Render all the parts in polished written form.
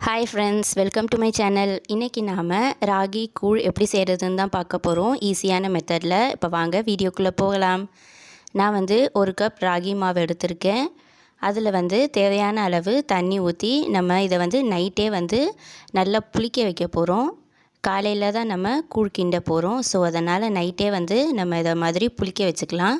Hi friends, welcome to my channel. இன்றைக்கி நாம் ராகி கூழ் எப்படி செய்கிறதுன்னு தான் பார்க்க போகிறோம், ஈஸியான மெத்தடில். இப்போ வாங்க வீடியோக்குள்ளே போகலாம். நான் ஒரு கப் ராகி மாவு எடுத்திருக்கேன். அதில் தேவையான அளவு தண்ணி ஊற்றி நம்ம இதை நைட்டே நல்லா புளிக்க வைக்க போகிறோம். காலையில் தான் நம்ம கூழ் கிண்ட போகிறோம். ஸோ அதனால் நைட்டே நம்ம இதை மாதிரி புளிக்க வச்சுக்கலாம்.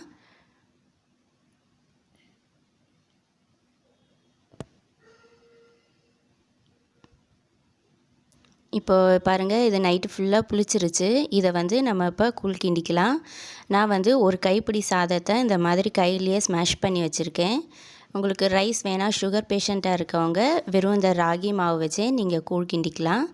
இப்போ பாருங்கள், இது நைட்டு ஃபுல்லாக புளிச்சிருச்சு. இதை நம்ம இப்போ கூழ் கிண்டிக்கலாம். நான் ஒரு கைப்பிடி சாதத்தை இந்த மாதிரி கையிலேயே ஸ்மாஷ் பண்ணி வச்சுருக்கேன். உங்களுக்கு ரைஸ் வேணால் சுகர் பேஷண்ட்டாக இருக்கவங்க வெறும் இந்த ராகி மாவு வச்சே நீங்கள் கூழ் கிண்டிக்கலாம்.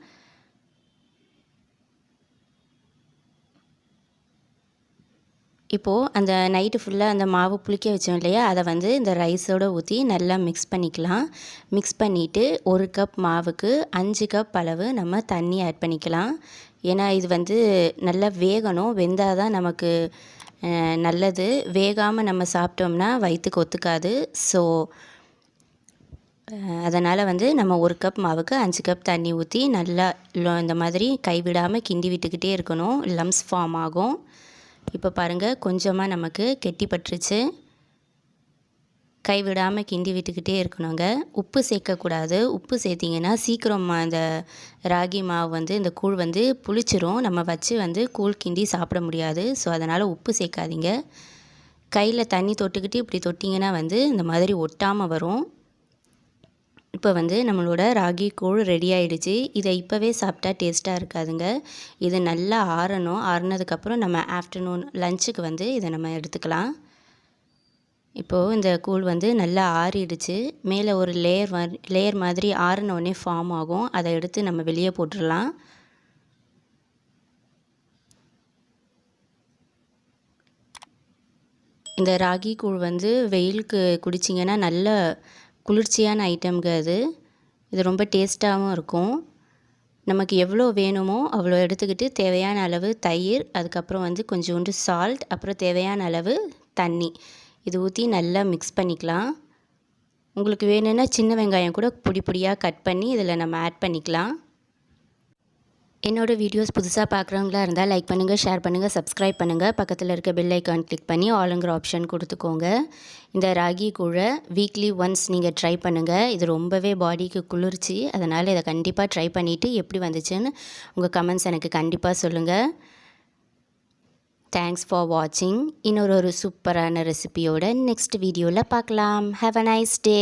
இப்போது அந்த நைட்டு ஃபுல்லாக அந்த மாவு புளிக்க வச்சோம் இல்லையா, அதை இந்த ரைஸோடு ஊற்றி நல்லா மிக்ஸ் பண்ணிக்கலாம். மிக்ஸ் பண்ணிவிட்டு ஒரு கப் மாவுக்கு 5 கப் அளவு நம்ம தண்ணி ஆட் பண்ணிக்கலாம். ஏன்னா இது நல்லா வேகணும். வெந்தால் தான் நமக்கு நல்லது. வேகாமல் நம்ம சாப்பிட்டோம்னா வயிற்றுக்கு ஒத்துக்காது. ஸோ அதனால் நம்ம ஒரு கப் மாவுக்கு 5 கப் தண்ணி ஊற்றி நல்லா இந்த மாதிரி கைவிடாமல் கிண்டி விட்டுக்கிட்டே இருக்கணும். லம்ஸ் ஃபார்ம் ஆகும். இப்போ பாருங்கள், கொஞ்சமாக நமக்கு கெட்டி பட்டுருச்சு. கைவிடாமல் கிண்டி விட்டுக்கிட்டே இருக்கணுங்க. உப்பு சேர்க்கக்கூடாது. உப்பு சேர்த்திங்கன்னா சீக்கிரம் அந்த ராகி மாவு இந்த கூழ் புளிச்சிரும். நம்ம வச்சு கூழ் கிண்டி சாப்பிட முடியாது. ஸோ அதனால் உப்பு சேர்க்காதீங்க. கையில் தண்ணி தொட்டுக்கிட்டு இப்படி தொட்டிங்கன்னா இந்த மாதிரி ஒட்டாமல் வரும். இப்போ நம்மளோட ராகி கூழ் ரெடி ஆகிடுச்சு. இதை இப்போவே சாப்பிட்டா டேஸ்ட்டாக இருக்காதுங்க. இது நல்லா ஆறணும். ஆறுனதுக்கப்புறம் நம்ம ஆஃப்டர்நூன் லஞ்சுக்கு இதை நம்ம எடுத்துக்கலாம். இப்போது இந்த கூழ் நல்லா ஆறிடுச்சு. மேலே ஒரு லேயர் மாதிரி ஆறினோடனே ஃபார்ம் ஆகும். அதை எடுத்து நம்ம வெளியே போட்டுடலாம். இந்த ராகி கூழ் வெயிலுக்கு குடிச்சிங்கன்னா நல்ல குளிர்ச்சியான ஐட்டம்ங்க. இது ரொம்ப டேஸ்ட்டாகவும் இருக்கும். நமக்கு எவ்வளோ வேணுமோ அவ்வளோ எடுத்துக்கிட்டு தேவையான அளவு தயிர், அதுக்கப்புறம் கொஞ்சோண்டு சால்ட், அப்புறம் தேவையான அளவு தண்ணி இது ஊற்றி நல்லா மிக்ஸ் பண்ணிக்கலாம். உங்களுக்கு வேணும்னா சின்ன வெங்காயம் கூட பொடி பொடியாக கட் பண்ணி இதில் நம்ம ஆட் பண்ணிக்கலாம். என்னோடய வீடியோஸ் புதுசாக பார்க்குறவங்களா இருந்தால் லைக் பண்ணுங்கள், ஷேர் பண்ணுங்கள், சப்ஸ்கிரைப் பண்ணுங்கள். பக்கத்தில் இருக்க பெல் ஐக்கான் கிளிக் பண்ணி ஆளுங்கிற ஆப்ஷன் கொடுத்துக்கோங்க. இந்த ராகி கூழை வீக்லி ஒன்ஸ் நீங்கள் ட்ரை பண்ணுங்கள். இது ரொம்பவே பாடிக்கு குளிர்ச்சி. அதனால் இதை கண்டிப்பாக ட்ரை பண்ணிவிட்டு எப்படி வந்துச்சுன்னு உங்கள் கமெண்ட்ஸ் எனக்கு கண்டிப்பாக சொல்லுங்கள். தேங்க்ஸ் ஃபார் வாட்சிங். இன்னொரு சூப்பரான ரெசிபியோட நெக்ஸ்ட் வீடியோவில் பார்க்கலாம். Have a nice day.